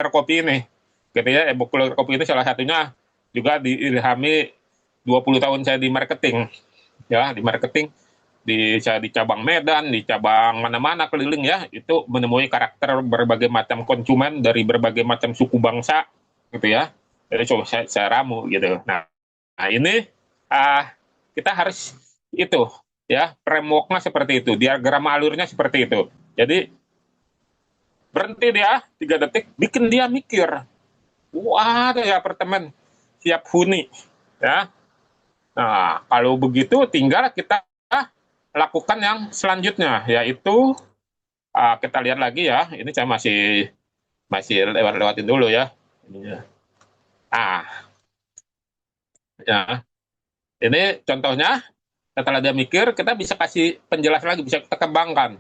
kopi ini. Gitu ya, e-book kuliah kopi ini salah satunya juga diilhami 20 tahun saya di marketing. Ya, di marketing saya di cabang Medan, di cabang mana-mana keliling ya, itu menemui karakter berbagai macam konsumen dari berbagai macam suku bangsa gitu ya. Jadi coba saya ramu gitu. Nah ini uh, kita harus itu ya frameworknya seperti itu, diagram alurnya seperti itu. Jadi berhenti dia 3 detik, bikin dia mikir. Wah, ada ya apartemen siap huni ya. Nah kalau begitu tinggal kita lakukan yang selanjutnya yaitu kita lihat lagi ya. Ini saya masih masih lewatin dulu ya. Ah, ya. Ini contohnya setelah dia mikir, kita bisa kasih penjelasan lagi, bisa kita kembangkan.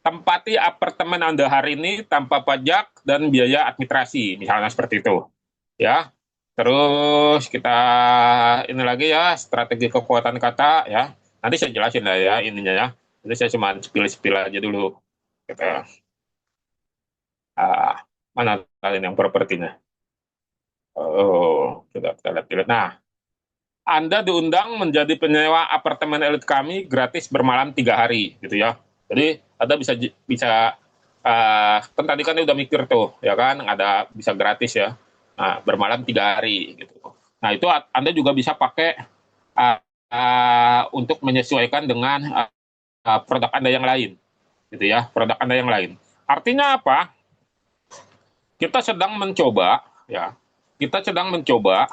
Tempati apartemen Anda hari ini tanpa pajak dan biaya administrasi, misalnya seperti itu. Ya. Terus kita ini lagi ya, strategi kekuatan kata ya. Nanti saya jelasin lah ya ininya ya. Ini saya cuma spill-spill aja dulu. Kita mana kalian yang propertinya? Oh, kita lihat dulu. Nah, Anda diundang menjadi penyewa apartemen elit kami gratis bermalam 3 hari, gitu ya. Jadi Anda bisa bisa kan tadi kan udah mikir tuh, ya kan, ada bisa gratis ya. Nah, bermalam 3 hari, gitu. Nah itu Anda juga bisa pakai untuk menyesuaikan dengan produk Anda yang lain, gitu ya, produk Anda yang lain. Artinya apa? Kita sedang mencoba, ya, kita sedang mencoba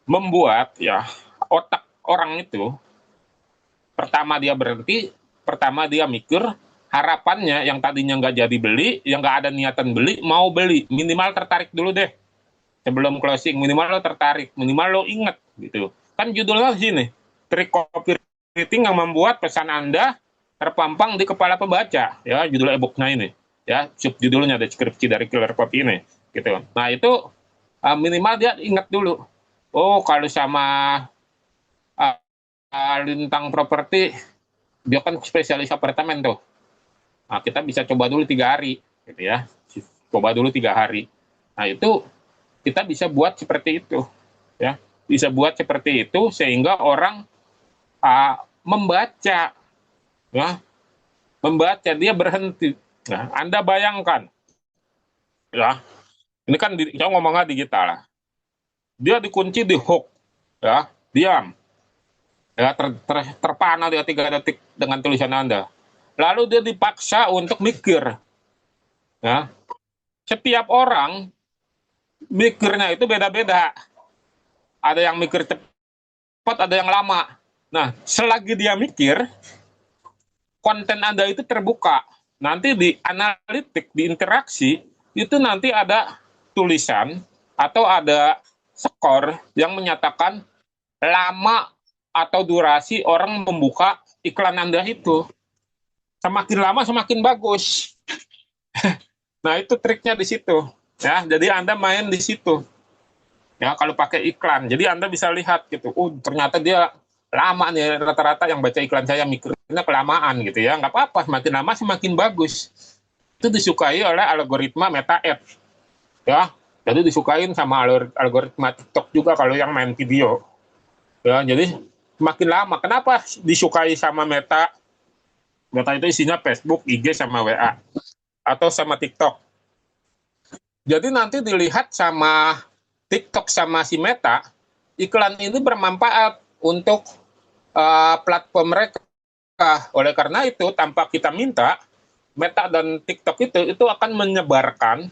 membuat ya otak orang itu pertama dia berhenti, pertama dia mikir harapannya yang tadinya nggak jadi beli, yang nggak ada niatan beli, mau beli, minimal tertarik dulu deh sebelum closing, minimal lo tertarik, minimal lo inget gitu. Kan judulnya di sini, trik copywriting yang membuat pesan Anda terpampang di kepala pembaca, ya judul e-booknya ini, ya subjudulnya deskripsi dari Killer Copy ini, gitu. Nah itu minimal dia ingat dulu. Oh kalau sama Lintang Properti dia kan spesialis apartemen tuh. Nah, kita bisa coba dulu 3 hari, gitu ya. Coba dulu 3 hari. Nah itu kita bisa buat seperti itu, ya. Bisa buat seperti itu sehingga orang membaca, ya, membaca dia berhenti. Nah, Anda bayangkan, ya, ini kan kita ngomongnya digital lah. Dia dikunci di hook, ya, diam, ya, terpana dia 3 detik dengan tulisan Anda. Lalu dia dipaksa untuk mikir, ya. Setiap orang mikirnya itu beda-beda. Ada yang mikir cepat, ada yang lama. Nah, selagi dia mikir, konten Anda itu terbuka. Nanti di analitik, di interaksi, itu nanti ada tulisan atau ada skor yang menyatakan lama atau durasi orang membuka iklan Anda itu. Semakin lama semakin bagus. Nah, itu triknya di situ. Ya, jadi Anda main di situ. Ya, kalau pakai iklan. Jadi Anda bisa lihat gitu. Oh, ternyata dia lama nih, rata-rata yang baca iklan saya mikirnya kelamaan gitu ya. Nggak apa-apa, semakin lama semakin bagus. Itu disukai oleh algoritma Meta Ads. Ya, jadi disukain sama algoritma TikTok juga kalau yang main video. Ya, jadi semakin lama. Kenapa disukai sama Meta? Meta itu isinya Facebook, IG, sama WA. Atau sama TikTok. Jadi nanti dilihat sama TikTok sama si Meta, iklan ini bermanfaat untuk platform mereka. Oleh karena itu, tanpa kita minta, Meta dan TikTok itu akan menyebarkan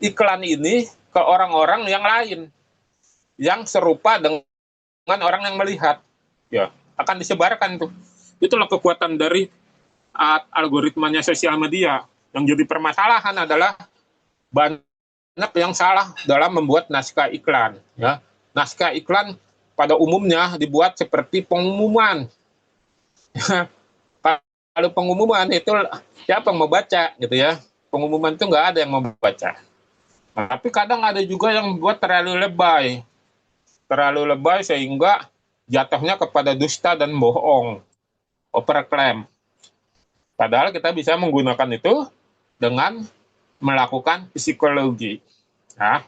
iklan ini ke orang-orang yang lain yang serupa dengan orang yang melihat. Ya, akan disebarkan tuh. Itulah kekuatan dari algoritmanya sosial media. Yang jadi permasalahan adalah banyak yang salah dalam membuat naskah iklan. Ya, naskah iklan pada umumnya dibuat seperti pengumuman. Kalau pengumuman itu siapa yang mau baca gitu ya? Pengumuman itu nggak ada yang mau baca. Nah, tapi kadang ada juga yang buat terlalu lebay sehingga jatuhnya kepada dusta dan bohong, overclaim. Padahal kita bisa menggunakan itu dengan melakukan psikologi. Nah,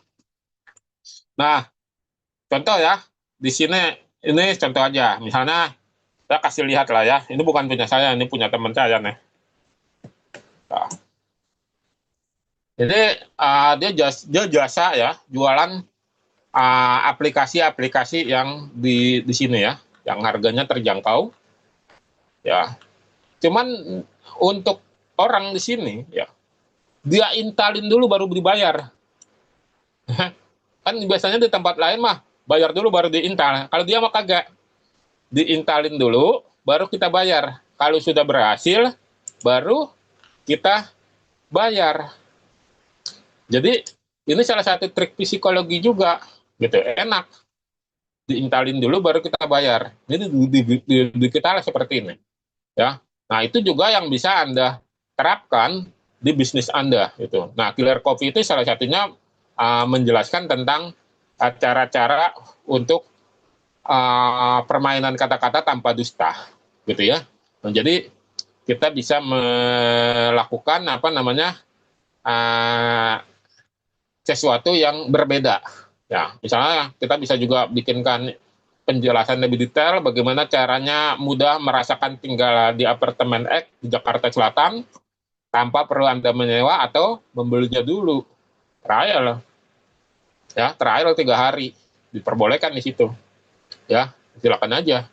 nah contoh ya, di sini ini contoh aja. Misalnya saya kasih lihat lah ya, ini bukan punya saya, ini punya teman saya nih. Nah, jadi dia jasa ya, jualan aplikasi-aplikasi yang di sini ya, yang harganya terjangkau ya. Cuman untuk orang di sini ya, dia intalin dulu baru dibayar. Kan biasanya di tempat lain mah bayar dulu baru diintal. Kalau dia mah kagak, diintalin dulu baru kita bayar. Kalau sudah berhasil baru kita bayar. Jadi ini salah satu trik psikologi juga gitu. Enak diintalin dulu baru kita bayar. Jadi di kita seperti ini ya. Nah, itu juga yang bisa Anda terapkan di bisnis Anda gitu. Nah, Killer Coffee itu salah satunya menjelaskan tentang cara-cara untuk permainan kata-kata tanpa dusta gitu ya. Nah, jadi kita bisa melakukan apa namanya uh, sesuatu yang berbeda. Ya, misalnya kita bisa juga bikinkan penjelasan lebih detail bagaimana caranya mudah merasakan tinggal di apartemen X di Jakarta Selatan tanpa perlu Anda menyewa atau membelinya dulu. Trial, ya, trial 3 hari diperbolehkan di situ, ya, silakan aja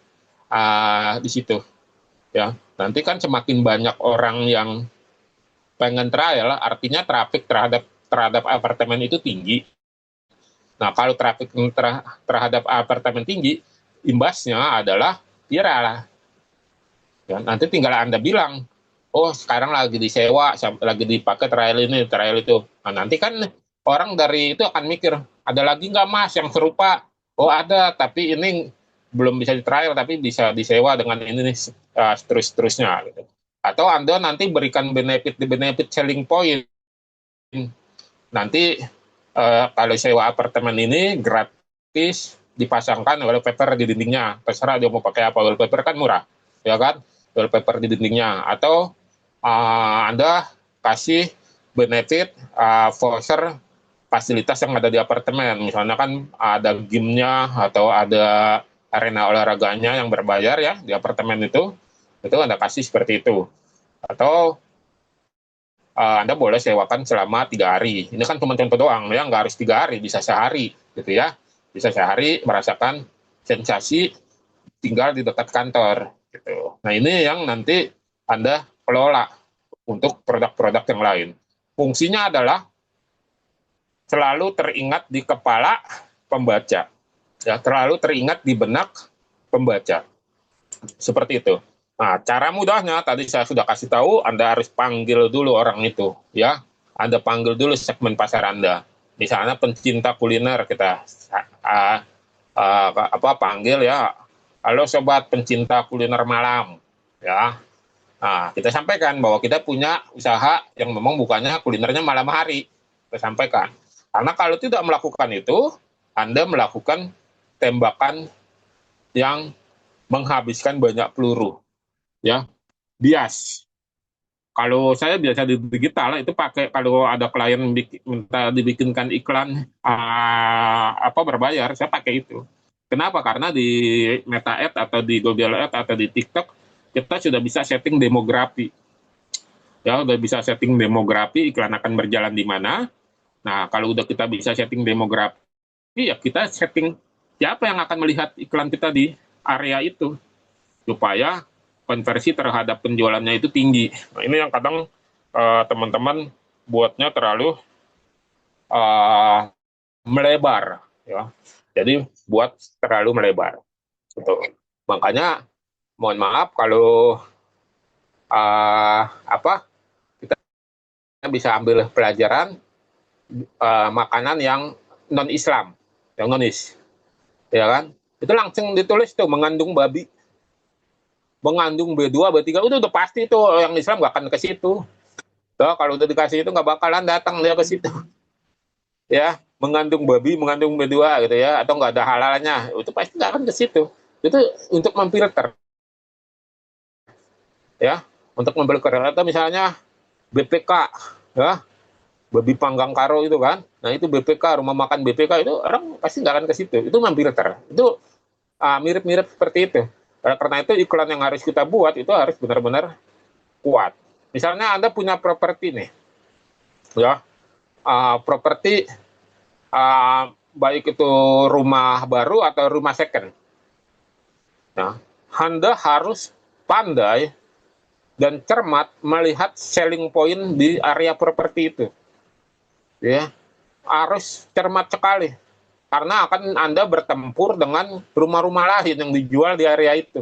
di situ, ya. Nanti kan semakin banyak orang yang pengen trial, artinya traffic terhadap terhadap apartemen itu tinggi. Nah, kalau traffic terhadap apartemen tinggi, imbasnya adalah viral. Ya, nanti tinggal Anda bilang, oh sekarang lagi disewa, lagi dipakai trial ini, trial itu. Nah, nanti kan orang dari itu akan mikir, ada lagi nggak mas yang serupa? Oh ada, tapi ini belum bisa di trial, tapi bisa disewa dengan ini terus-terusnya. Gitu. Atau Anda nanti berikan benefit selling point. Nanti kalau sewa apartemen ini gratis dipasangkan wallpaper di dindingnya. Terserah dia mau pakai apa, wallpaper kan murah, ya kan? Wallpaper di dindingnya. Atau Anda kasih benefit voucher fasilitas yang ada di apartemen. Misalnya kan ada gymnya atau ada arena olahraganya yang berbayar ya di apartemen itu Anda kasih seperti itu. Atau Anda boleh sewakan selama 3 hari. Ini kan cuma contoh doang, ya nggak harus 3 hari, bisa sehari, gitu ya. Bisa sehari merasakan sensasi tinggal di dekat kantor, gitu. Nah ini yang nanti Anda kelola untuk produk-produk yang lain. Fungsinya adalah selalu teringat di kepala pembaca, ya, terlalu teringat di benak pembaca, seperti itu. Nah, cara mudahnya tadi saya sudah kasih tahu, Anda harus panggil dulu orang itu, ya. Anda panggil dulu segmen pasar Anda. Misalnya pencinta kuliner kita panggil ya. Halo sobat pencinta kuliner malam, ya. Nah, kita sampaikan bahwa kita punya usaha yang memang bukannya kulinernya malam hari. Kita sampaikan. Karena kalau tidak melakukan itu, Anda melakukan tembakan yang menghabiskan banyak peluru, ya, bias. Kalau saya biasa di digital itu pakai kalau ada klien minta dibikinkan iklan berbayar, saya pakai itu. Kenapa? Karena di Meta Ad atau di Google Ad atau di TikTok kita sudah bisa setting demografi. Ya, udah bisa setting demografi iklan akan berjalan di mana. Nah, kalau udah kita bisa setting demografi, ya kita setting siapa yang akan melihat iklan kita di area itu supaya konversi terhadap penjualannya itu tinggi. Nah, ini yang kadang teman-teman buatnya terlalu melebar, ya. Jadi buat terlalu melebar. Gitu. Makanya mohon maaf kalau kita bisa ambil pelajaran makanan yang non Islam, yang nonis, ya kan? Itu langsung ditulis tuh mengandung babi, mengandung B2, B3, udah pasti tuh yang Islam gak akan ke situ. Tuh, kalau udah dikasih itu nggak bakalan datang dia ke situ. Ya, mengandung babi, mengandung B2 gitu ya, atau nggak ada halalnya, itu pasti nggak akan ke situ. Itu untuk memfilter, ya, untuk memfilter. Atau misalnya BPK, ya, babi panggang karo itu kan. Nah itu BPK, rumah makan BPK itu orang pasti nggak akan ke situ. Itu memfilter. Itu mirip-mirip seperti itu. Karena itu iklan yang harus kita buat itu harus benar-benar kuat. Misalnya Anda punya properti nih, ya, properti baik itu rumah baru atau rumah second. Nah, Anda harus pandai dan cermat melihat selling point di area properti itu. Ya, harus cermat sekali. Karena akan Anda bertempur dengan rumah-rumah lain yang dijual di area itu.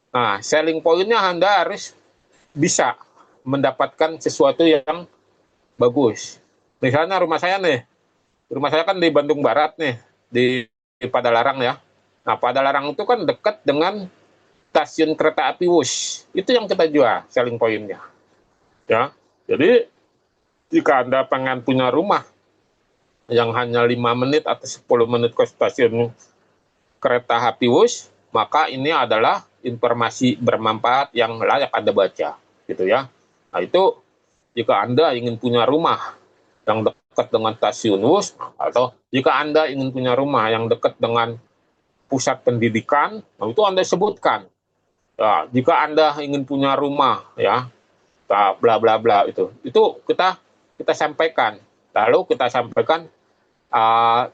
Nah, selling point-nya Anda harus bisa mendapatkan sesuatu yang bagus. Misalnya rumah saya kan di Bandung Barat nih, di Padalarang ya. Nah, Padalarang itu kan dekat dengan stasiun kereta api Wush. Itu yang kita jual, selling point-nya. Ya, jadi jika Anda pengen punya rumah yang hanya 5 menit atau 10 menit ke stasiun kereta api Wush, maka ini adalah informasi bermanfaat yang layak Anda baca, gitu ya. Nah, itu jika Anda ingin punya rumah yang dekat dengan stasiun Wush, atau jika Anda ingin punya rumah yang dekat dengan pusat pendidikan, nah itu Anda sebutkan. Ya, jika Anda ingin punya rumah, ya, bla bla bla itu kita sampaikan. Lalu kita sampaikan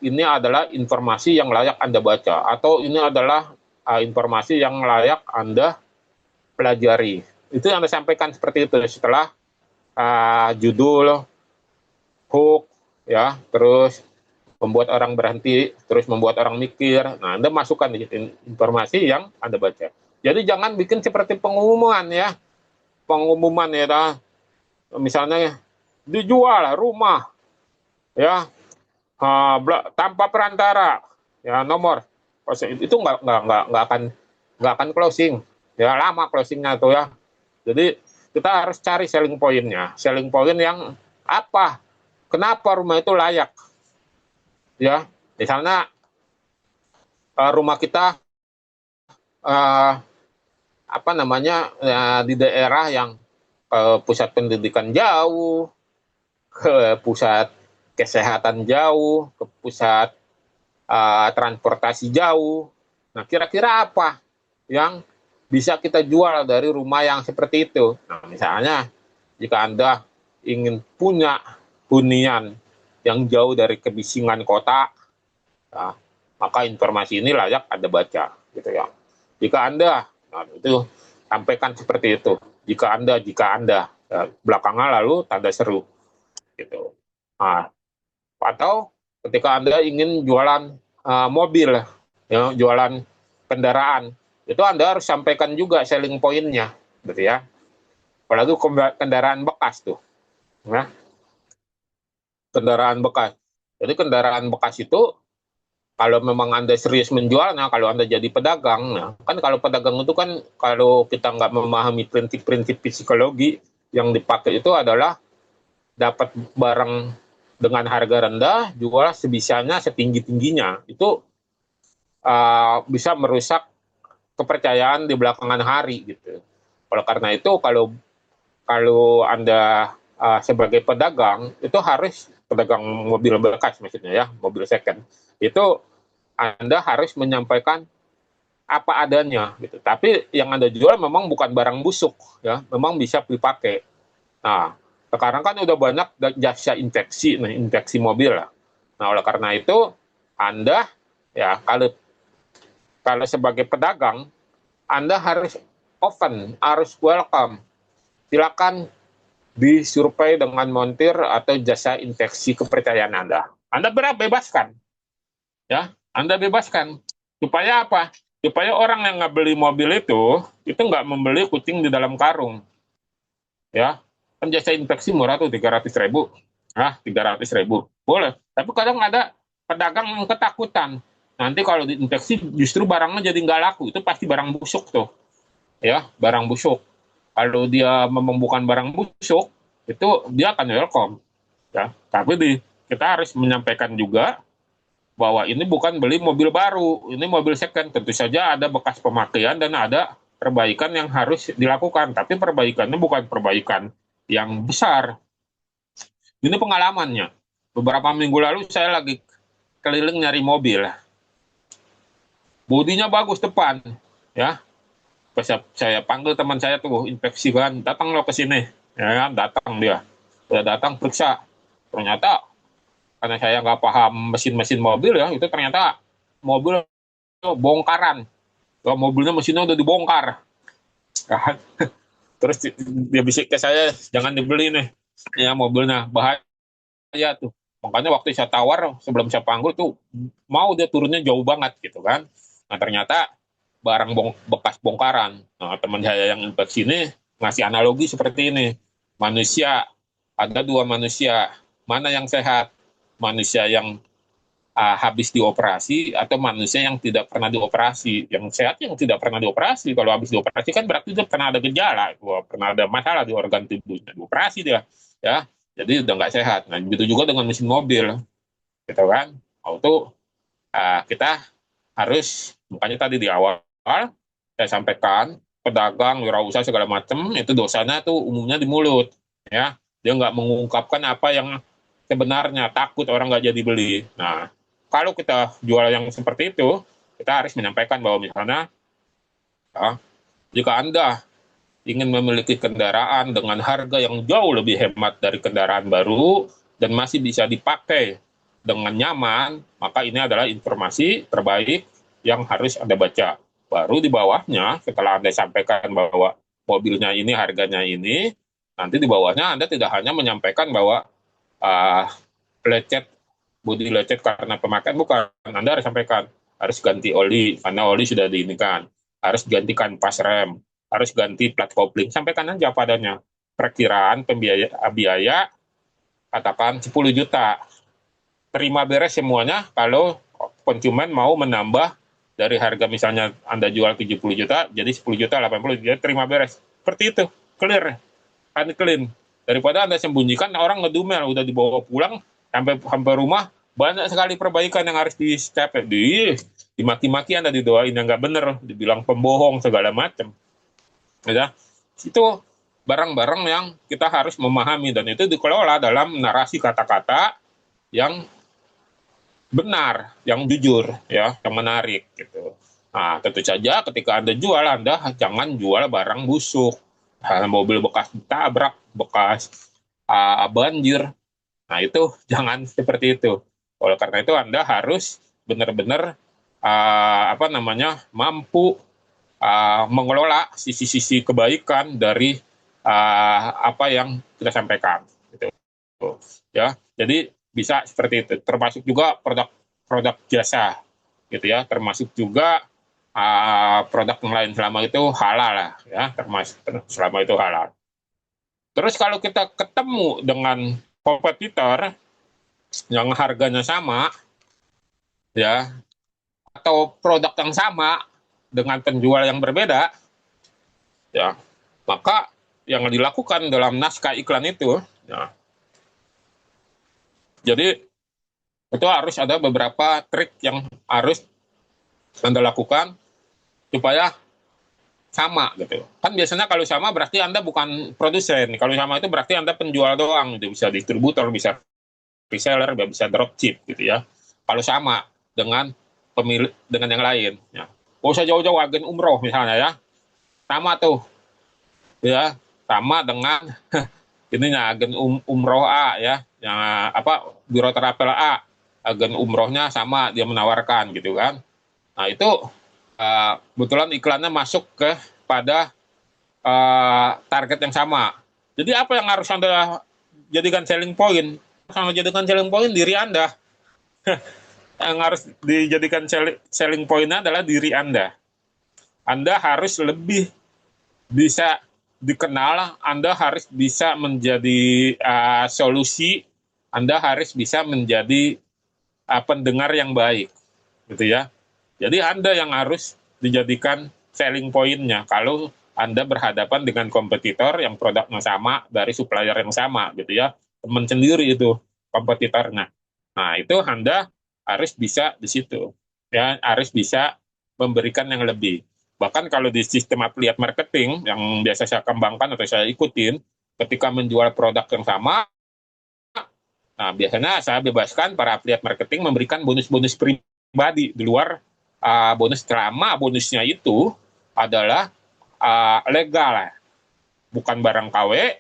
ini adalah informasi yang layak Anda baca, atau ini adalah informasi yang layak Anda pelajari. Itu yang Anda sampaikan seperti itu setelah judul, hook, ya, terus membuat orang berhenti, terus membuat orang mikir. Nah, Anda masukkan informasi yang Anda baca. Jadi jangan bikin seperti pengumuman ya. Pengumuman ya, misalnya dijual rumah ya, tanpa perantara ya, nomor itu nggak akan closing ya, lama closingnya tuh ya. Jadi kita harus cari selling point-nya, selling point yang apa, kenapa rumah itu layak ya. Misalnya rumah kita apa namanya di daerah yang pusat pendidikan jauh, ke pusat kesehatan jauh, ke pusat transportasi jauh. Nah, kira-kira apa yang bisa kita jual dari rumah yang seperti itu? Nah, misalnya jika Anda ingin punya hunian yang jauh dari kebisingan kota, nah, maka informasi ini layak Anda baca, gitu ya. Jika Anda, nah, itu sampaikan seperti itu. Jika Anda, ya, belakangnya lalu tanda seru, gitu. Nah, atau ketika Anda ingin jualan mobil, ya, jualan kendaraan, itu Anda harus sampaikan juga selling point-nya, gitu ya. Apalagi kendaraan bekas tuh, ya, kendaraan bekas. Jadi kendaraan bekas itu kalau memang Anda serius menjualnya, kalau Anda jadi pedagang, nah, kan kalau pedagang itu kan kalau kita nggak memahami prinsip-prinsip psikologi yang dipakai itu adalah dapat barang dengan harga rendah, jual sebisanya, setinggi-tingginya. Itu bisa merusak kepercayaan di belakangan hari gitu. Oleh karena itu kalau kalau Anda sebagai pedagang itu harus pedagang mobil bekas maksudnya ya, mobil second. Itu Anda harus menyampaikan apa adanya gitu. Tapi yang Anda jual memang bukan barang busuk ya, memang bisa dipakai. Nah, sekarang kan udah banyak jasa infeksi, nih, infeksi mobil lah. Nah, oleh karena itu Anda ya kalau sebagai pedagang Anda harus open, harus welcome. Silakan disurvei dengan montir atau jasa infeksi kepercayaan Anda. Anda bebaskan, ya, Anda bebaskan. Supaya apa? Supaya orang yang nggak beli mobil itu nggak membeli kucing di dalam karung, ya. Kan jasa infeksi murah tuh 300.000, 300.000 boleh. Tapi kadang ada pedagang yang ketakutan. Nanti kalau diinfeksi justru barangnya jadi nggak laku. Itu pasti barang busuk tuh, ya, barang busuk. Kalau dia memang bukan barang busuk, itu dia akan welcome, ya. Tapi kita harus menyampaikan juga bahwa ini bukan beli mobil baru, ini mobil second. Tentu saja ada bekas pemakaian dan ada perbaikan yang harus dilakukan, tapi perbaikannya bukan perbaikan yang besar. Ini pengalamannya. Beberapa minggu lalu saya lagi keliling nyari mobil. Bodinya bagus depan, ya. Pas saya panggil teman saya tuh inspeksi kan, datang lo ke sini, ya kan, datang dia. Udah datang periksa. Ternyata karena saya nggak paham mesin-mesin mobil ya, itu ternyata mobil bongkaran. Ya, mobilnya mesinnya udah dibongkar. Kan? Terus dia bisik ke saya, jangan dibeli nih. Ya mobilnya bahaya tuh. Makanya waktu saya tawar sebelum saya panggil tuh mau dia turunnya jauh banget gitu kan. Nah ternyata barang bekas bongkaran. Nah teman saya yang inspeksi ini ngasih analogi seperti ini. Manusia, ada dua manusia. Mana yang sehat? Manusia yang habis dioperasi atau manusia yang tidak pernah dioperasi. Yang sehat yang tidak pernah dioperasi. Kalau habis dioperasi kan berarti dia pernah ada gejala, pernah ada masalah di organ tubuhnya. Dioperasi dia, ya. Jadi udah nggak sehat. Nah, begitu juga dengan mesin mobil, gitu kan? Auto kita harus, makanya tadi di awal saya sampaikan, pedagang, wirausaha segala macam itu dosanya tuh umumnya di mulut, ya. Dia nggak mengungkapkan apa yang sebenarnya, takut orang nggak jadi beli. Nah, kalau kita jual yang seperti itu, kita harus menyampaikan bahwa misalnya, ya, jika Anda ingin memiliki kendaraan dengan harga yang jauh lebih hemat dari kendaraan baru dan masih bisa dipakai dengan nyaman, maka ini adalah informasi terbaik yang harus Anda baca. Baru di bawahnya, setelah Anda sampaikan bahwa mobilnya ini, harganya ini, nanti di bawahnya Anda tidak hanya menyampaikan bahwa uh, lecet, bodi lecet karena pemakaian, bukan. Anda harus sampaikan, harus ganti oli, karena oli sudah diinikan. Harus gantikan pas rem, harus ganti plat kopling. Sampaikan aja padanya. Perkiraan biaya, katakan 10 juta. Terima beres semuanya kalau konsumen mau menambah dari harga misalnya Anda jual 70 juta, jadi 10 juta, 80 juta, terima beres. Seperti itu, clear. Kan clean. Daripada Anda sembunyikan, orang ngedumel, udah dibawa pulang, sampai rumah, banyak sekali perbaikan yang harus dicapai. Dimaki-maki Anda, didoain yang nggak bener, dibilang pembohong, segala macam. Ya, itu barang-barang yang kita harus memahami, dan itu dikelola dalam narasi kata-kata yang benar, yang jujur, ya, yang menarik gitu. Nah, tentu saja ketika Anda jual, Anda jangan jual barang busuk. Mobil bekas ditabrak, bekas banjir. Nah, itu jangan seperti itu. Oleh karena itu Anda harus benar-benar apa namanya, mampu mengelola sisi-sisi kebaikan dari apa yang kita sampaikan gitu. Ya. Jadi bisa seperti itu. Termasuk juga produk jasa gitu ya, termasuk juga produk yang lain selama itu halal lah ya, termasuk selama itu halal. Terus kalau kita ketemu dengan kompetitor yang harganya sama ya, atau produk yang sama dengan penjual yang berbeda ya, maka yang dilakukan dalam naskah iklan itu ya, jadi itu harus ada beberapa trik yang harus Anda lakukan supaya sama gitu. Kan biasanya kalau sama berarti Anda bukan produsen. Kalau sama itu berarti Anda penjual doang, gitu. Bisa distributor, bisa reseller, bisa dropship gitu ya. Kalau sama dengan pemilik, dengan yang lain ya. Gak usah jauh-jauh, agen umroh misalnya ya. Sama tuh ya, sama dengan ininya agen umroh A ya, yang apa, biro travel A, agen umrohnya sama, dia menawarkan gitu kan. Nah itu kebetulan iklannya masuk ke pada target yang sama. Jadi apa yang harus Anda jadikan selling point? Anda jadikan selling point diri Anda. Yang harus dijadikan selling point adalah diri Anda. Anda harus lebih bisa dikenal, Anda harus bisa menjadi solusi, Anda harus bisa menjadi pendengar yang baik, gitu ya. Jadi Anda yang harus dijadikan selling point-nya kalau Anda berhadapan dengan kompetitor yang produknya sama dari supplier yang sama, gitu ya. Teman sendiri itu kompetitornya. Nah, itu Anda harus bisa di situ. Ya, harus bisa memberikan yang lebih. Bahkan kalau di sistem affiliate marketing yang biasa saya kembangkan atau saya ikutin, ketika menjual produk yang sama, Nah, biasanya saya bebaskan para affiliate marketing memberikan bonus-bonus pribadi di luar bonus drama. Bonusnya itu adalah legal lah, bukan barang KW,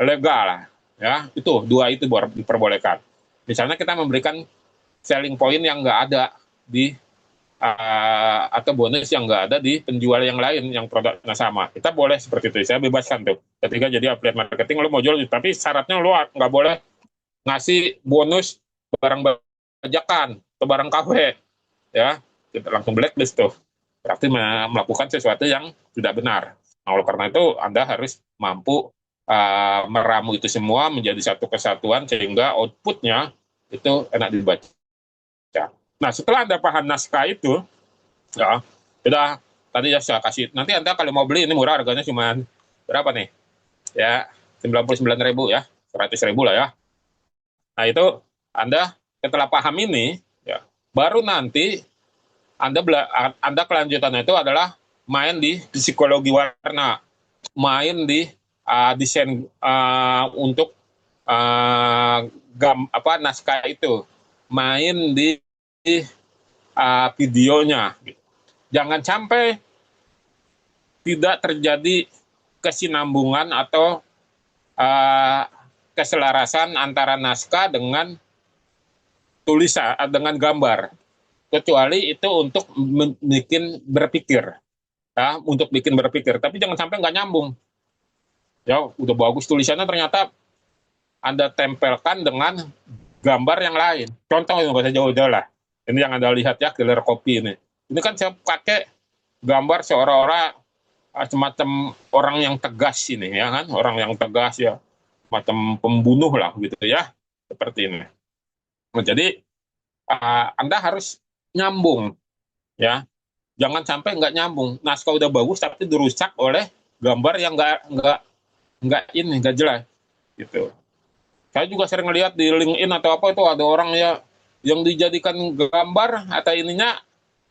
legal lah. Ya, itu dua itu diperbolehkan. Misalnya kita memberikan selling point yang nggak ada di atau bonus yang nggak ada di penjual yang lain yang produknya sama. Kita boleh seperti itu. Saya bebaskan tuh. Ketika jadi affiliate marketing, lo mau jual, tapi syaratnya lo nggak boleh ngasih bonus barang bajakan atau barang KW. Ya, kita langsung blacklist tuh. Berarti melakukan sesuatu yang tidak benar. Nah, oleh karena itu, Anda harus mampu meramu itu semua menjadi satu kesatuan sehingga outputnya itu enak dibaca. Nah, setelah Anda paham naskah itu, ya, sudah tadi ya saya kasih. Nanti Anda kalau mau beli ini murah, harganya cuma berapa nih? Ya, 99.000 ya, 100.000 lah ya. Nah, itu Anda setelah paham ini, ya, baru nanti Anda kelanjutannya itu adalah main di psikologi warna, main di desain untuk naskah itu, main di videonya. Jangan sampai tidak terjadi kesinambungan atau keselarasan antara naskah dengan tulisan, dengan gambar. Kecuali itu untuk bikin berpikir, ya, untuk bikin berpikir. Tapi jangan sampai nggak nyambung. Ya, udah bagus tulisannya ternyata Anda tempelkan dengan gambar yang lain. Contoh yang bahasa jauh-jauh lah. Ini yang Anda lihat ya, killer copy ini. Ini kan saya pakai gambar seorang-orang semacam orang yang tegas ini, ya kan? Orang yang tegas ya, macam pembunuh lah gitu ya, seperti ini. Nah, jadi Anda harus nyambung, ya. Jangan sampai nggak nyambung. Naskah udah bagus tapi dirusak oleh gambar yang nggak jelas, gitu. Saya juga sering lihat di LinkedIn atau apa itu ada orang ya yang dijadikan gambar atau ininya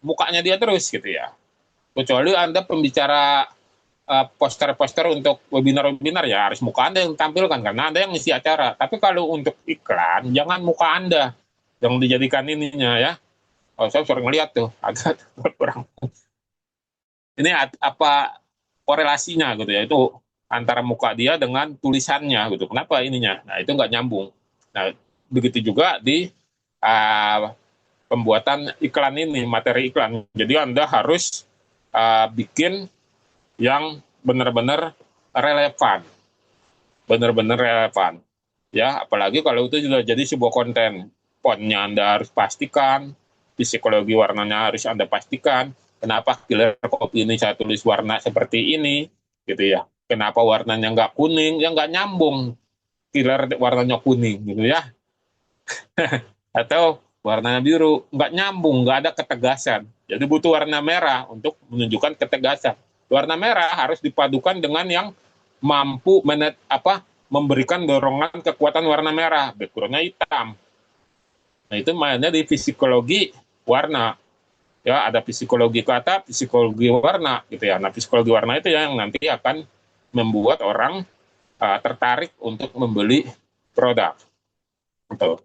mukanya dia terus gitu ya. Kecuali Anda pembicara poster-poster untuk webinar-webinar ya harus muka Anda yang tampilkan karena Anda yang ngisi acara. Tapi kalau untuk iklan jangan muka Anda yang dijadikan ininya ya. Oh, saya sering lihat tuh ada orang. Ini apa korelasinya gitu ya itu antara muka dia dengan tulisannya gitu. Kenapa ininya? Nah itu nggak nyambung. Nah begitu juga di pembuatan iklan ini, materi iklan. Jadi Anda harus bikin yang benar-benar relevan, benar-benar relevan. Ya, apalagi kalau itu sudah jadi sebuah konten. Fontnya Anda harus pastikan, psikologi warnanya harus Anda pastikan. Kenapa killer kopi ini saya tulis warna seperti ini, gitu ya. Kenapa warnanya nggak kuning, ya nggak nyambung. Killer warnanya kuning, gitu ya. Atau warnanya biru, nggak nyambung, nggak ada ketegasan. Jadi butuh warna merah untuk menunjukkan ketegasan. Warna merah harus dipadukan dengan yang mampu memberikan dorongan kekuatan warna merah, backgroundnya hitam. Nah itu mainnya di psikologi warna. Ya ada psikologi kata, psikologi warna gitu ya. Nah psikologi warna itu yang nanti akan membuat orang tertarik untuk membeli produk. Gitu.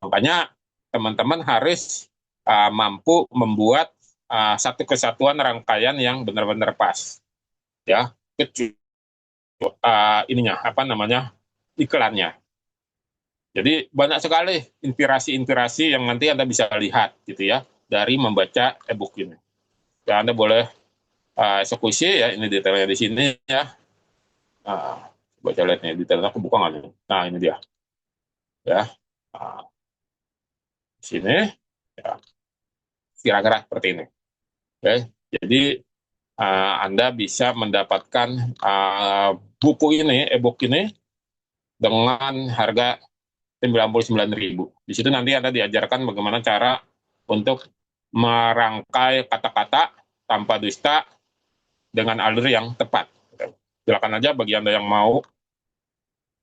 Makanya teman-teman harus mampu membuat satu kesatuan rangkaian yang benar-benar pas. Ya, ininya apa namanya iklannya. Jadi banyak sekali inspirasi-inspirasi yang nanti Anda bisa lihat gitu ya dari membaca e-book ini. Ya Anda boleh eksekusi ya ini detailnya di sini ya. Baca lihat nih detailnya aku buka nggak nih? Nah ini dia ya. Sini ya kira-kira seperti ini. Oke, jadi Anda bisa mendapatkan buku ini, e-book ini dengan harga 99.000. Di situ nanti Anda diajarkan bagaimana cara untuk merangkai kata-kata tanpa dusta dengan alur yang tepat. Silakan aja bagi Anda yang mau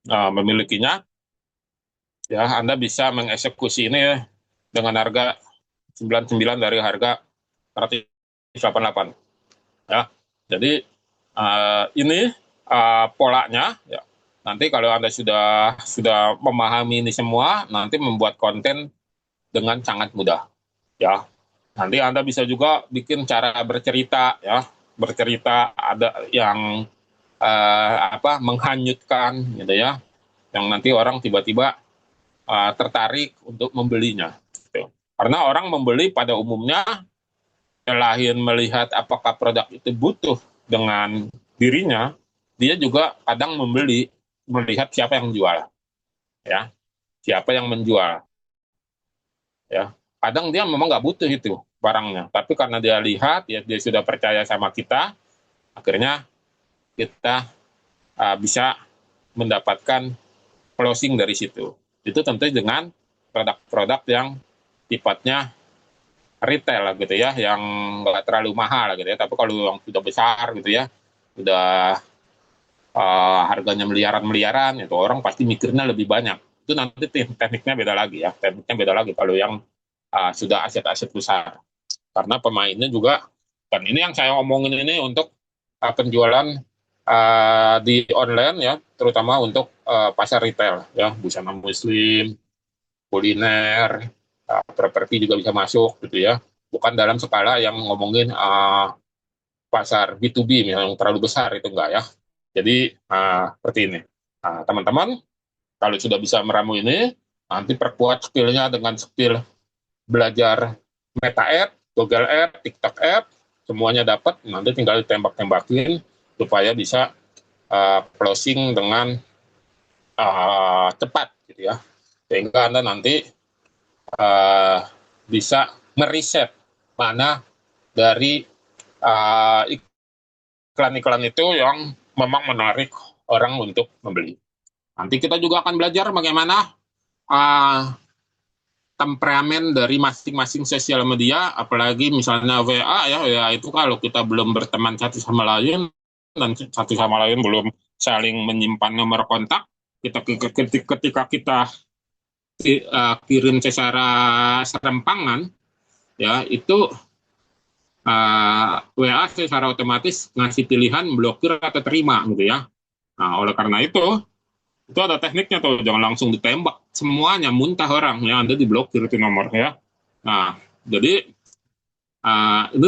memilikinya, ya Anda bisa mengeksekusi ini ya, dengan harga 99 dari harga 188. Ya, jadi ini polanya, ya. Nanti kalau Anda sudah memahami ini semua, nanti membuat konten dengan sangat mudah, ya. Nanti Anda bisa juga bikin cara bercerita, ya. Bercerita ada yang menghanyutkan, gitu ya. Yang nanti orang tiba-tiba tertarik untuk membelinya. Gitu. Karena orang membeli pada umumnya selain melihat apakah produk itu butuh dengan dirinya, dia juga kadang membeli melihat siapa yang jual, ya, siapa yang menjual, ya. Kadang dia memang nggak butuh itu barangnya, tapi karena dia lihat, ya dia sudah percaya sama kita, akhirnya kita bisa mendapatkan closing dari situ. Itu tentu dengan produk-produk yang sifatnya retail lah gitu ya, yang nggak terlalu mahal lah gitu ya. Tapi kalau yang sudah besar gitu ya, udah harganya miliaran-miliaran, itu orang pasti mikirnya lebih banyak. Itu nanti tekniknya beda lagi ya, tekniknya beda lagi kalau yang sudah aset-aset besar. Karena pemainnya juga, dan ini yang saya omongin ini untuk penjualan di online ya, terutama untuk pasar retail ya, busana muslim, kuliner, properti juga bisa masuk gitu ya. Bukan dalam skala yang ngomongin pasar B2B yang terlalu besar, itu enggak ya. Jadi seperti ini. Teman-teman, kalau sudah bisa meramu ini, nanti perkuat skillnya dengan skill belajar Meta Ads, Google Ads, TikTok Ads, semuanya dapat. Nanti tinggal ditembak-tembakin supaya bisa closing dengan cepat gitu ya. Sehingga Anda nanti uh, bisa meriset mana dari iklan-iklan itu yang memang menarik orang untuk membeli. Nanti kita juga akan belajar bagaimana temperamen dari masing-masing sosial media, apalagi misalnya WA ya, WA itu kalau kita belum berteman satu sama lain dan satu sama lain belum saling menyimpan nomor kontak, ketika kita kirim secara serempangan, ya itu WA secara otomatis ngasih pilihan blokir atau terima gitu ya. Nah, oleh karena itu ada tekniknya tuh, jangan langsung ditembak semuanya muntah orang ya, Anda diblokir itu nomor ya. Nah, jadi itu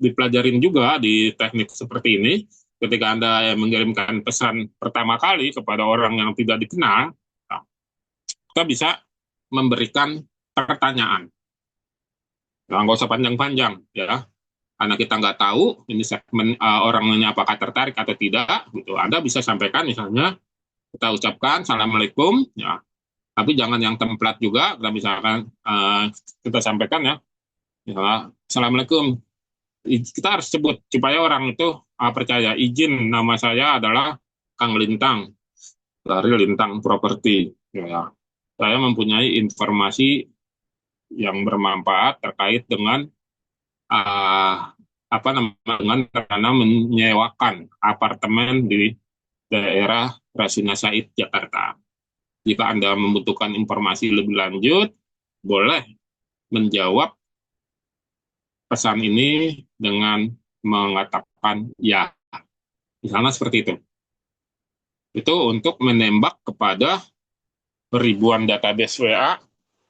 dipelajarin juga di teknik seperti ini. Ketika Anda mengirimkan pesan pertama kali kepada orang yang tidak dikenal, nah, kita bisa memberikan pertanyaan. Nah, nggak usah panjang-panjang ya, karena kita nggak tahu ini segmen orangnya apakah tertarik atau tidak gitu. Anda bisa sampaikan misalnya, kita ucapkan assalamualaikum ya, tapi jangan yang template juga. Kita misalkan kita sampaikan ya, misalnya assalamualaikum, kita harus sebut supaya orang itu percaya. Izin, nama saya adalah Kang Lintang dari Lintang Properti ya. Saya mempunyai informasi yang bermanfaat terkait dengan dengan rencana menyewakan apartemen di daerah Rasuna Said, Jakarta. Jika Anda membutuhkan informasi lebih lanjut, boleh menjawab pesan ini dengan mengatakan ya. Misalnya seperti itu. Itu untuk menembak kepada ribuan database WA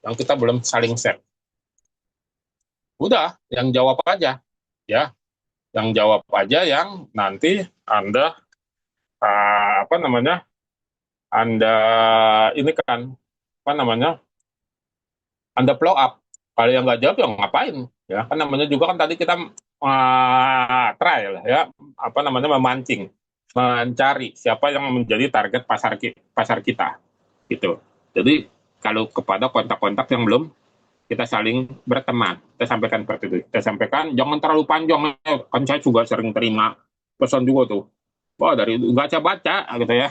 yang kita belum saling share. Udah, yang jawab aja. Ya, yang jawab aja yang nanti Anda Anda ini kan Anda blow up. Kalau yang nggak jawab ya ngapain? Ya kan namanya juga kan tadi kita trial ya, memancing, mencari siapa yang menjadi target pasar kita gitu. Jadi kalau kepada kontak-kontak yang belum kita saling berteman, kita sampaikan seperti itu. Kita sampaikan jangan terlalu panjang, kan saya juga sering terima pesan juga tuh. Wah, dari nggak saya baca gitu ya.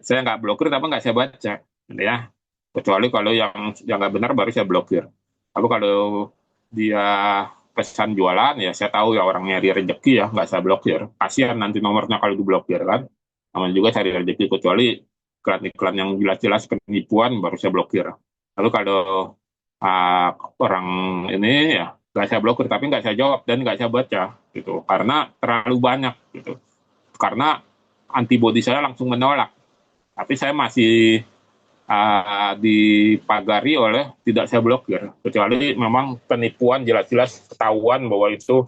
Saya nggak blokir tapi nggak saya baca gitu ya. Kecuali kalau yang nggak benar baru saya blokir. Tapi kalau dia pesan jualan ya saya tahu ya orangnya nyari rezeki ya, nggak saya blokir. Kasihan nanti nomornya kalau diblokir kan. Namanya juga cari rezeki, kecuali iklan-iklan yang jelas-jelas penipuan baru saya blokir. Lalu kalau uh, orang ini ya nggak saya blokir tapi nggak saya jawab dan nggak saya baca gitu, karena terlalu banyak gitu. Karena antibodi saya langsung menolak. Tapi saya masih dipagari oleh tidak saya blokir. Kecuali memang penipuan jelas-jelas ketahuan bahwa itu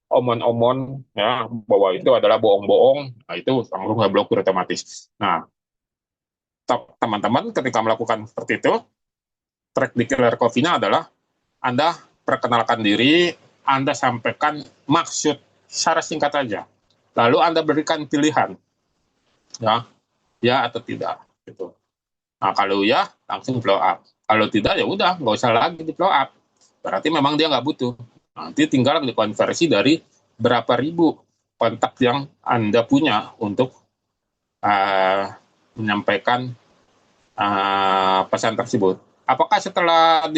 omon-omon, ya, bahwa itu adalah bohong-bohong, nah itu langsung saya blokir otomatis. Nah, teman-teman ketika melakukan seperti itu, track declare coffee-nya adalah Anda perkenalkan diri, Anda sampaikan maksud secara singkat aja. Lalu Anda berikan pilihan, ya, ya atau tidak, gitu. Nah, kalau ya, langsung blow up. Kalau tidak, ya udah, nggak usah lagi di blow up. Berarti memang dia nggak butuh. Nanti tinggal dikonversi dari berapa ribu kontak yang Anda punya untuk uh, menyampaikan pesan tersebut. Apakah setelah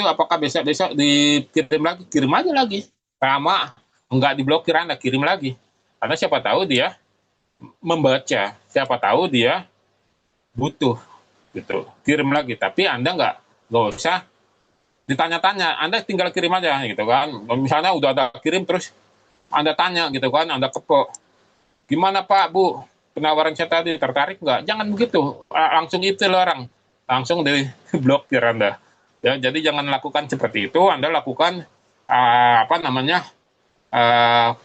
apakah besok-besok dikirim lagi? Kirim aja lagi. Lama, nggak diblokir Anda, kirim lagi. Karena siapa tahu dia membaca, siapa tahu dia butuh, gitu. Kirim lagi, tapi Anda nggak usah ditanya-tanya, Anda tinggal kirim aja, gitu kan. Misalnya udah ada kirim, terus Anda tanya, gitu kan, Anda kepo, gimana Pak, Bu, penawaran saya tadi tertarik nggak? Jangan begitu, langsung itu orang, langsung diblokir Anda. Ya, jadi jangan lakukan seperti itu. Anda lakukan apa namanya,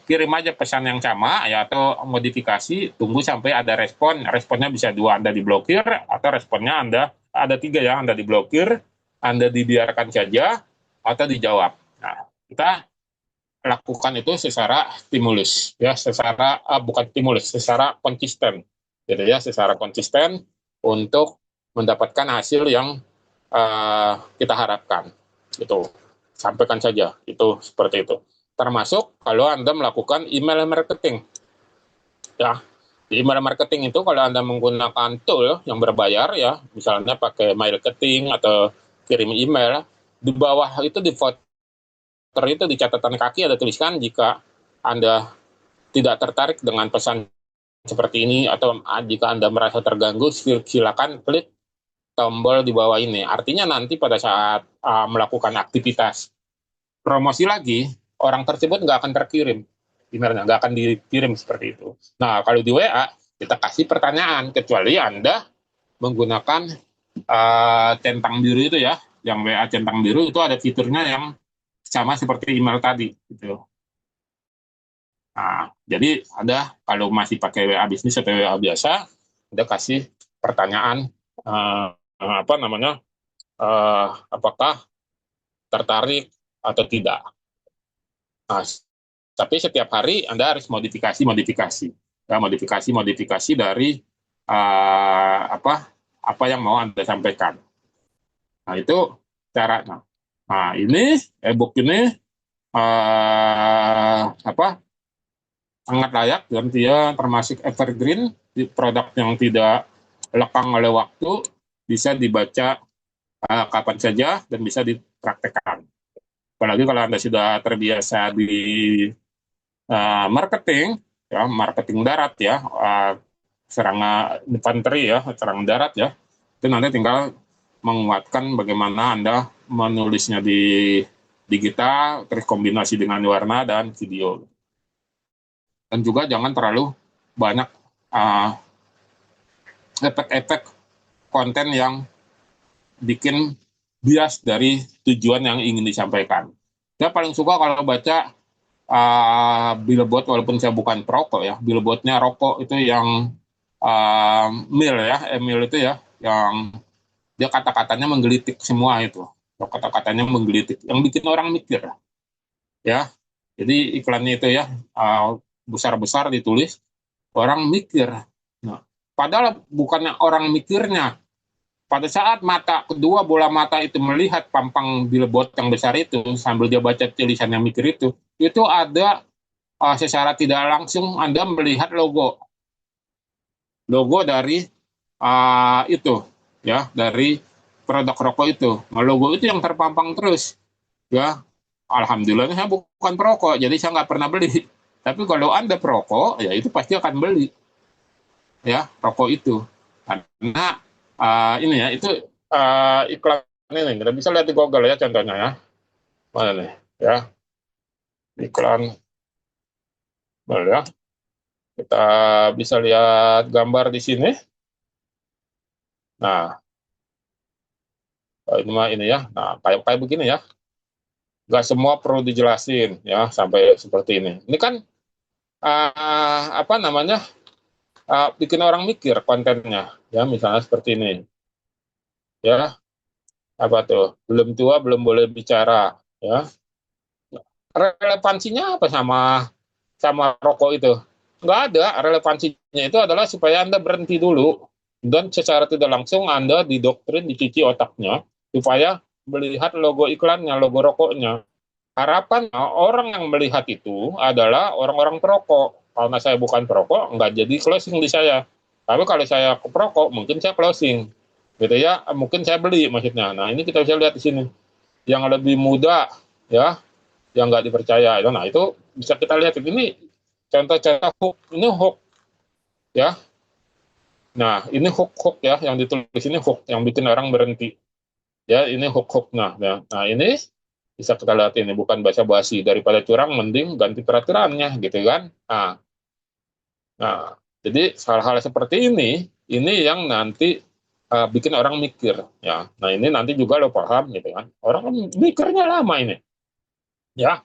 kirim aja pesan yang sama ya atau modifikasi. Tunggu sampai ada respon. Responnya bisa dua, Anda diblokir, atau responnya Anda ada tiga ya, Anda diblokir, Anda dibiarkan saja, atau dijawab. Nah, kita lakukan itu secara stimulus ya, secara bukan stimulus, secara konsisten, gitu ya, secara konsisten untuk mendapatkan hasil yang kita harapkan. Itu sampaikan saja itu seperti itu. Termasuk kalau Anda melakukan email marketing, ya. Di email marketing itu kalau Anda menggunakan tool yang berbayar ya, misalnya pakai marketing atau kirim email, di bawah itu di itu di catatan kaki ada tuliskan jika Anda tidak tertarik dengan pesan seperti ini atau jika Anda merasa terganggu, silakan klik tombol di bawah ini. Artinya nanti pada saat melakukan aktivitas promosi lagi, orang tersebut nggak akan terkirim emailnya, nggak akan dikirim seperti itu. Nah, kalau di WA, kita kasih pertanyaan, kecuali Anda menggunakan centang biru itu ya, yang WA centang biru itu ada fiturnya yang sama seperti email tadi, gitu. Nah, jadi ada kalau masih pakai WA bisnis atau WA biasa, ada kasih pertanyaan apa namanya, apakah tertarik atau tidak. Nah, tapi setiap hari Anda harus modifikasi ya, modifikasi dari apa yang mau Anda sampaikan. Nah, itu caranya. Nah, ini e-book ini apa sangat layak dan dia termasuk evergreen, di produk yang tidak lekang oleh waktu, bisa dibaca kapan saja dan bisa dipraktekkan. Apalagi kalau Anda sudah terbiasa di marketing, ya marketing darat ya, serangan infanteri ya, serangan darat ya, itu nanti tinggal menguatkan bagaimana Anda menulisnya di digital, terus kombinasi dengan warna dan video. Dan juga jangan terlalu banyak efek-efek konten yang bikin bias dari tujuan yang ingin disampaikan. Saya paling suka kalau baca billboard, walaupun saya bukan perokok ya, billboardnya rokok itu yang mil ya, Emil itu ya, yang dia kata-katanya menggelitik semua itu, kata-katanya menggelitik, yang bikin orang mikir ya. Jadi iklannya itu ya besar-besar ditulis, orang mikir. Nah, padahal bukannya orang mikirnya, pada saat mata kedua bola mata itu melihat pampang billboard yang besar itu sambil dia baca tulisan yang mikir itu ada secara tidak langsung Anda melihat logo dari itu ya, dari produk rokok itu. Nah, logo itu yang terpampang terus ya. Alhamdulillah saya bukan perokok, jadi saya nggak pernah beli. Tapi kalau Anda perokok, ya itu pasti akan beli ya rokok itu. Karena ini ya, itu iklan ini kita bisa lihat di Google ya contohnya ya. Mana nih ya, iklan, boleh ya. Kita bisa lihat gambar di sini. Nah, ini mah ini ya. Nah, kayak kayak begini ya. Nggak semua perlu dijelasin ya sampai seperti ini. Ini kan apa namanya? Bikin orang mikir kontennya ya, misalnya seperti ini ya. Apa tuh? Belum tua belum boleh bicara ya. Relevansinya apa sama sama rokok itu? Nggak ada. Relevansinya itu adalah supaya Anda berhenti dulu dan secara tidak langsung Anda didoktrin, dicuci otaknya supaya melihat logo iklannya, logo rokoknya. Harapan orang yang melihat itu adalah orang-orang perokok. Karena saya bukan perokok, nggak jadi closing di saya. Tapi kalau saya ke perokok, mungkin saya closing. Gitu ya, mungkin saya beli maksudnya. Nah, ini kita bisa lihat di sini. Yang lebih muda, ya, yang nggak dipercaya. Nah, itu bisa kita lihat. Ini contoh-contoh hook. Ini hook, ya. Nah, ini hook-hook ya, yang ditulis ini hook, yang bikin orang berhenti. Ya, ini hook-hook. Nah, ini bisa kita lihat ini bukan basa-basi, daripada curang mending ganti peraturannya gitu kan. Nah, jadi hal-hal seperti ini yang nanti bikin orang mikir ya. Nah, ini nanti juga lo paham gitu kan, orang kan mikirnya lama ini ya,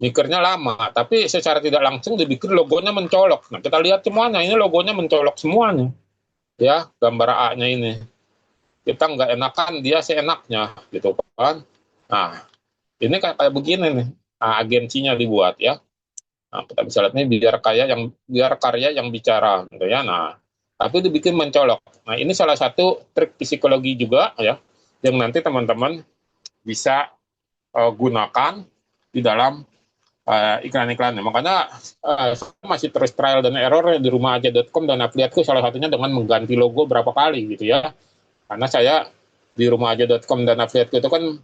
mikirnya lama tapi secara tidak langsung dibikin logonya mencolok. Nah, kita lihat semuanya ini logonya mencolok semuanya ya, gambar A-nya ini kita nggak enakan dia seenaknya gitu kan. Nah, ini kayak begini nih. Nah, agensinya dibuat ya. Nah, kita bisa lihat nih, biar karya yang bicara gitu ya. Nah, tapi dibikin mencolok. Nah, ini salah satu trik psikologi juga ya, yang nanti teman-teman bisa gunakan di dalam iklan-iklannya. Makanya saya masih terus trial dan error di rumahaja.com dan afiliatku, salah satunya dengan mengganti logo berapa kali gitu ya. Karena saya di rumahaja.com dan afiliatku itu kan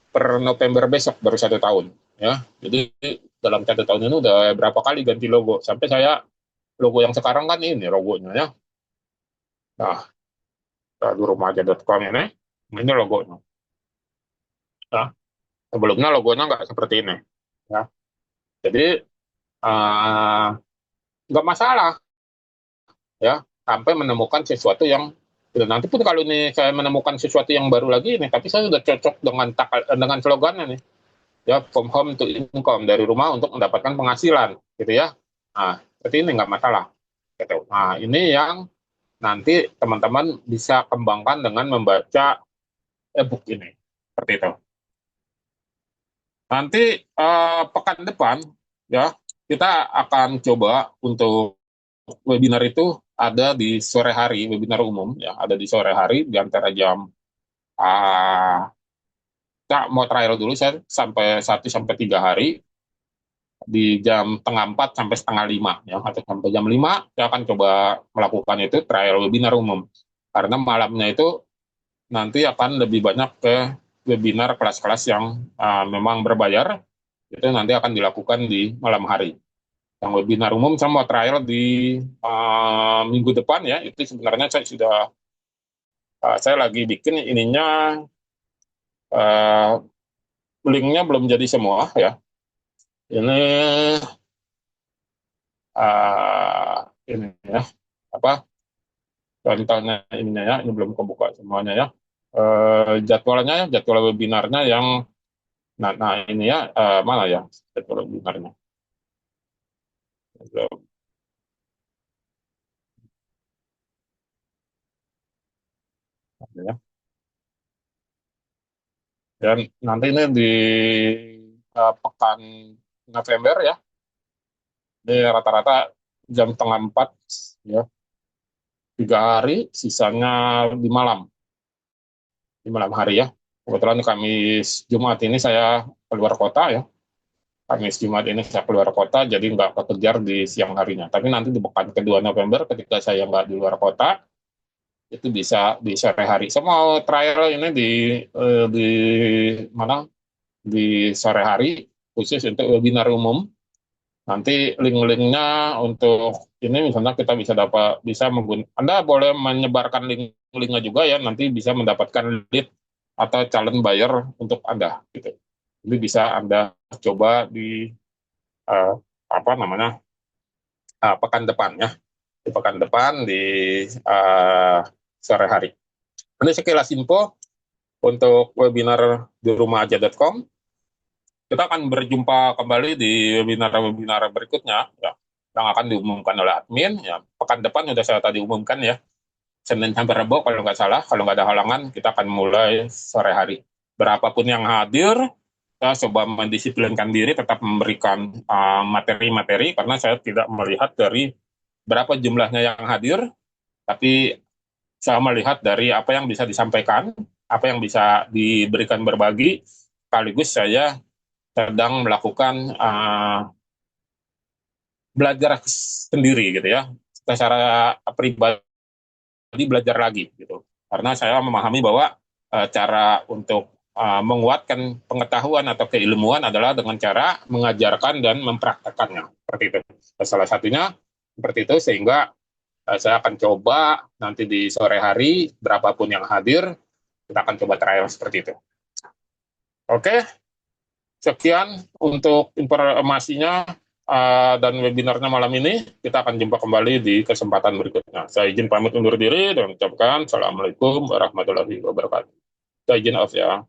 per November besok baru 1 tahun ya. Jadi dalam 1 tahun ini udah berapa kali ganti logo sampai saya logo yang sekarang kan ini logonya ya. Nah, di rumahaja.com ini logonya. Ya. Sebelumnya logonya nggak seperti ini. Ya. Jadi uh, nggak masalah ya sampai menemukan sesuatu yang nanti pun kalau ini saya menemukan sesuatu yang baru lagi nih, tapi saya sudah cocok dengan slogannya nih ya, from home to income, dari rumah untuk mendapatkan penghasilan gitu ya. Nah, seperti ini nggak masalah gitu. Nah, ini yang nanti teman-teman bisa kembangkan dengan membaca e-book ini seperti itu. Nanti pekan depan ya kita akan coba untuk webinar itu ada di sore hari, webinar umum ya ada di sore hari di antara jam uh, kita mau trial dulu saya sampai 1 sampai 3 hari di jam setengah 4 sampai setengah 5 ya, atau sampai jam 5 saya akan coba melakukan itu trial webinar umum, karena malamnya itu nanti akan lebih banyak ke webinar kelas-kelas yang memang berbayar, itu nanti akan dilakukan di malam hari. Yang webinar umum saya mau trial di minggu depan ya, itu sebenarnya saya sudah saya lagi bikin ininya, uh, linknya belum jadi semua ya. Ini ini ya apa contohnya ininya ya, ini belum kebuka semuanya ya. Jadwalnya ya, jadwal webinarnya yang nah ini ya, mana ya jadwal webinarnya. Ya. Dan nanti ini di pekan November ya, ini rata-rata jam setengah 4 ya, 3 hari, sisanya di malam hari ya. Kebetulan Kamis Jumat ini saya keluar kota ya. Kamis Jumat ini saya keluar kota, jadi nggak kekejar di siang harinya. Tapi nanti di pekan kedua November, ketika saya nggak di luar kota, itu bisa di sore hari. Saya mau trial ini di mana? Di sore hari, khusus untuk webinar umum. Nanti link-linknya untuk ini misalnya kita bisa menggunakan, Anda boleh menyebarkan link-linknya juga ya, nanti bisa mendapatkan lead atau calon buyer untuk Anda gitu. Jadi bisa Anda coba di apa namanya pekan depan ya, di pekan depan di uh, sore hari. Ini sekilas info untuk webinar di rumah-aja.com. Kita akan berjumpa kembali di webinar-webinar berikutnya ya, yang akan diumumkan oleh admin ya. Pekan depan sudah saya tadi umumkan ya, Senin sampai Rabu kalau nggak salah, kalau nggak ada halangan kita akan mulai sore hari. Berapapun yang hadir, saya coba mendisiplinkan diri tetap memberikan materi-materi karena saya tidak melihat dari berapa jumlahnya yang hadir, tapi saya melihat dari apa yang bisa disampaikan, apa yang bisa diberikan berbagi, sekaligus saya sedang melakukan belajar sendiri gitu ya, secara pribadi belajar lagi gitu. Karena saya memahami bahwa cara untuk menguatkan pengetahuan atau keilmuan adalah dengan cara mengajarkan dan mempraktekannya. Seperti itu. Salah satunya seperti itu, sehingga saya akan coba nanti di sore hari, berapapun yang hadir, kita akan coba trial seperti itu. Oke, sekian untuk informasinya dan webinarnya malam ini. Kita akan jumpa kembali di kesempatan berikutnya. Saya izin pamit undur diri dan ucapkan Assalamualaikum warahmatullahi wabarakatuh. Saya izin off ya.